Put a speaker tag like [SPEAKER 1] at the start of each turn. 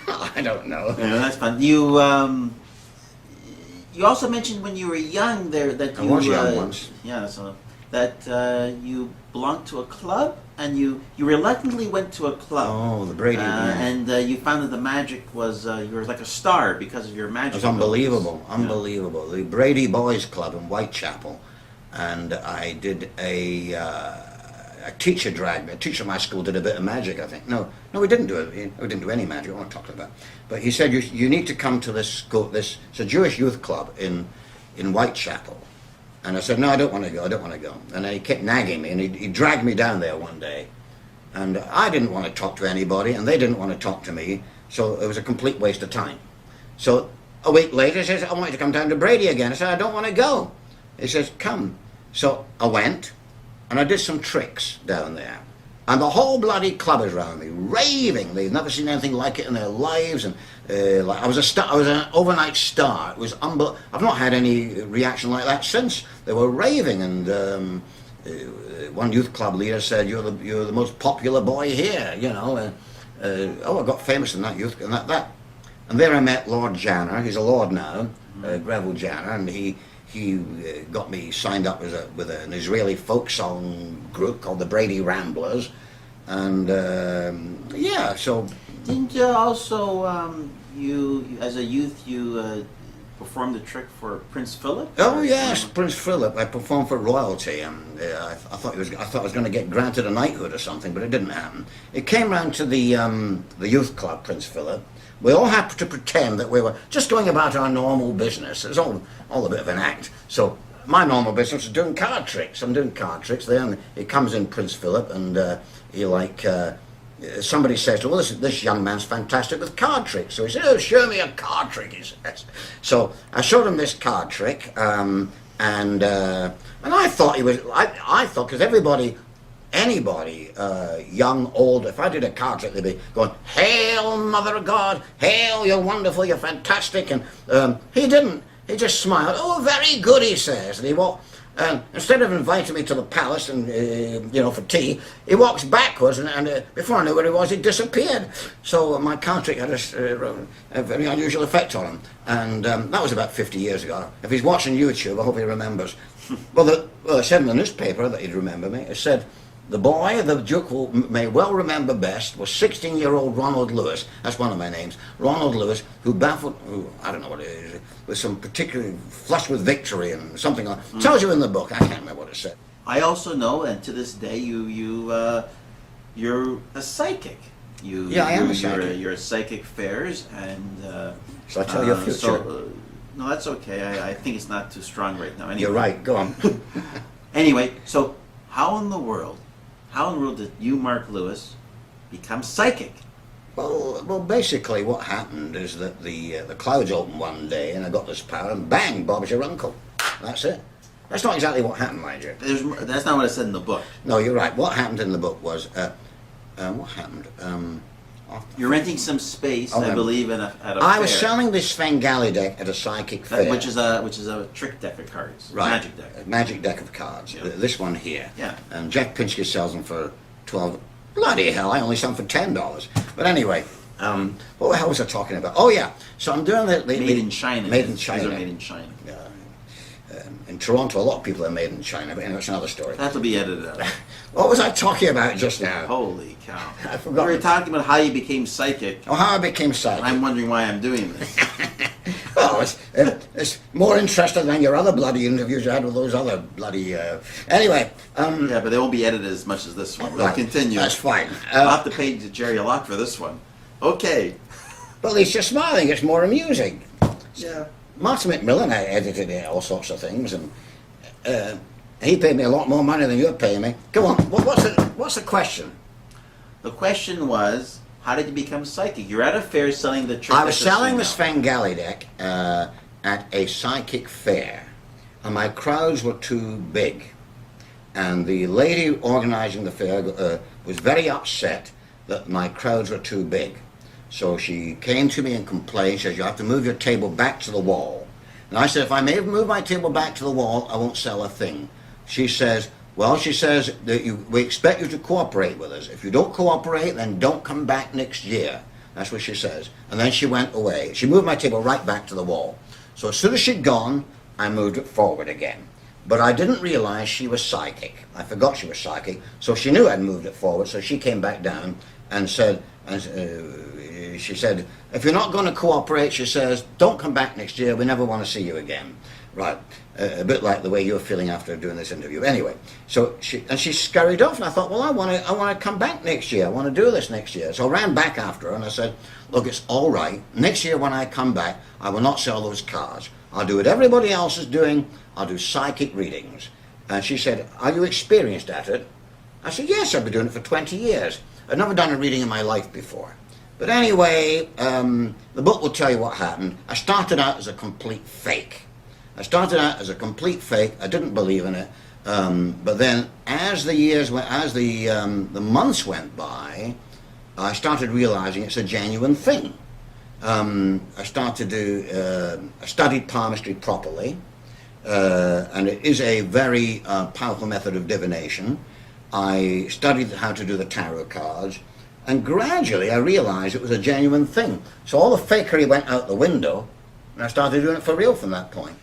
[SPEAKER 1] I don't know.
[SPEAKER 2] Yeah, that's fun. You also mentioned when you were young there that
[SPEAKER 1] I
[SPEAKER 2] you
[SPEAKER 1] was young once.
[SPEAKER 2] Yeah, so that you belonged to a club and you reluctantly went to a club.
[SPEAKER 1] Oh, the Brady. Yeah.
[SPEAKER 2] And you found that the magic was you were like a star because of your magic.
[SPEAKER 1] It was unbelievable,
[SPEAKER 2] abilities.
[SPEAKER 1] unbelievable. The Brady Boys Club in Whitechapel, and I did a teacher dragged me. A teacher at my school did a bit of magic, I think. No, we didn't do it. We didn't do any magic. What am I talking about? But he said you need to come to this school. It's a Jewish youth club in Whitechapel. And I said, no, I don't want to go. I don't want to go. And he kept nagging me, and he dragged me down there one day. And I didn't want to talk to anybody, and they didn't want to talk to me. So it was a complete waste of time. So a week later, he says, I want you to come down to Brady again. I said, I don't want to go. He says, come. So I went, and I did some tricks down there. And the whole bloody club is around me, raving. They've never seen anything like it in their lives. And like I was an overnight star. It was I've not had any reaction like that since. They were raving, and one youth club leader said, "You're the most popular boy here." You know. I got famous in that youth and that. And there I met Lord Janner. He's a lord now, Greville Janner, and he got me signed up with an Israeli folk song group called the Brady Ramblers, and yeah. So
[SPEAKER 2] didn't you also you as a youth you performed the trick for Prince Phillip?
[SPEAKER 1] Oh yes, Prince Phillip. I performed for royalty, and I thought I was going to get granted a knighthood or something, but it didn't happen. It came round to the youth club, Prince Phillip. We all had to pretend that we were just going about our normal business. It was all a bit of an act. So my normal business was doing card tricks. I'm doing card tricks there, and it comes in Prince Phillip, and he somebody says, well, this young man's fantastic with card tricks. So he said, oh, show me a card trick, he says. So I showed him this card trick, and I thought he was, I thought, because anybody, young, old, if I did a card trick, they'd be going, hail, Mother of God, hail, you're wonderful, you're fantastic. And he didn't. He just smiled. Oh, very good, he says. And he walked, instead of inviting me to the palace and, for tea, he walks backwards, and before I knew where he was, he disappeared. So my card trick had a very unusual effect on him. And that was about 50 years ago. If he's watching YouTube, I hope he remembers. Well, it said in the newspaper that he'd remember me. It said, the boy the Duke may well remember best was 16-year-old Ronald Lewis. That's one of my names. Ronald Lewis, who baffled, I don't know what it is, with some particularly flushed with victory and something like that. Tells you in the book. I can't remember what it said.
[SPEAKER 2] I also know, and to this day, you're a psychic.
[SPEAKER 1] Yeah, I am a psychic.
[SPEAKER 2] You're a psychic fairs, and
[SPEAKER 1] shall I tell you a future?
[SPEAKER 2] No, that's okay. I think it's not too strong right now. Anyway.
[SPEAKER 1] You're right. Go on.
[SPEAKER 2] Anyway, so how in the world did you, Mark Lewis, become psychic?
[SPEAKER 1] Well, basically what happened is that the clouds opened one day, and I got this power, and bang, Bob's your uncle. That's it. That's not exactly what happened, mind you.
[SPEAKER 2] That's not what it said in the book.
[SPEAKER 1] No, you're right. What happened in the book was, what happened?
[SPEAKER 2] You're renting some space, I believe, at a fair.
[SPEAKER 1] I was selling this Svengali deck at a psychic fair.
[SPEAKER 2] Which is a trick deck of cards.
[SPEAKER 1] Right.
[SPEAKER 2] Magic deck. A
[SPEAKER 1] magic deck of cards.
[SPEAKER 2] Yeah.
[SPEAKER 1] This one here.
[SPEAKER 2] Yeah.
[SPEAKER 1] And Jack Pinsky sells them for $12. Bloody hell, I only sell them for $10. But anyway, what the hell was I talking about? Oh yeah, so I'm doing the
[SPEAKER 2] made in China.
[SPEAKER 1] Made in China.
[SPEAKER 2] These are made in China.
[SPEAKER 1] In Toronto, a lot of people are made in China, but anyway, it's another story.
[SPEAKER 2] That'll be edited out.
[SPEAKER 1] What was I talking about just now?
[SPEAKER 2] Holy cow.
[SPEAKER 1] I forgot.
[SPEAKER 2] We were talking about how you became psychic.
[SPEAKER 1] Oh, how I became psychic.
[SPEAKER 2] I'm wondering why I'm doing this.
[SPEAKER 1] Well, it's more interesting than your other bloody interviews you had with those other bloody... Anyway.
[SPEAKER 2] Yeah, but they won't be edited as much as this one. We'll continue.
[SPEAKER 1] That's fine.
[SPEAKER 2] I'll have to pay Jerry a lot for this one. Okay.
[SPEAKER 1] Well, at least you're smiling. It's more amusing.
[SPEAKER 2] Yeah.
[SPEAKER 1] Martin McMillan edited all sorts of things, and he paid me a lot more money than you're paying me. Go on. What's the question?
[SPEAKER 2] The question was, how did you become psychic? You're at a fair selling the trick.
[SPEAKER 1] I was selling the Svengali deck at a psychic fair, and my crowds were too big. And the lady organizing the fair was very upset that my crowds were too big. So she came to me and complained. She says, you have to move your table back to the wall. And I said, if I may move my table back to the wall, I won't sell a thing. She says, that we expect you to cooperate with us. If you don't cooperate, then don't come back next year. That's what she says. And then she went away. She moved my table right back to the wall. So as soon as she'd gone, I moved it forward again. But I didn't realize she was psychic. I forgot she was psychic. So she knew I'd moved it forward. So she came back down and said, she said, if you're not going to cooperate, she says, don't come back next year. We never want to see you again. Right. A bit like the way you're feeling after doing this interview. Anyway, so she scurried off, and I thought, well, I want to come back next year. I want to do this next year. So I ran back after her, and I said, look, it's all right. Next year when I come back, I will not sell those cards. I'll do what everybody else is doing. I'll do psychic readings. And she said, are you experienced at it? I said, yes, I've been doing it for 20 years. I've never done a reading in my life before. But anyway, the book will tell you what happened. I started out as a complete fake. I didn't believe in it. But then as the months went by, I started realizing it's a genuine thing. I studied palmistry properly, and it is a very powerful method of divination. I studied how to do the tarot cards, and gradually I realized it was a genuine thing. So all the fakery went out the window, and I started doing it for real from that point.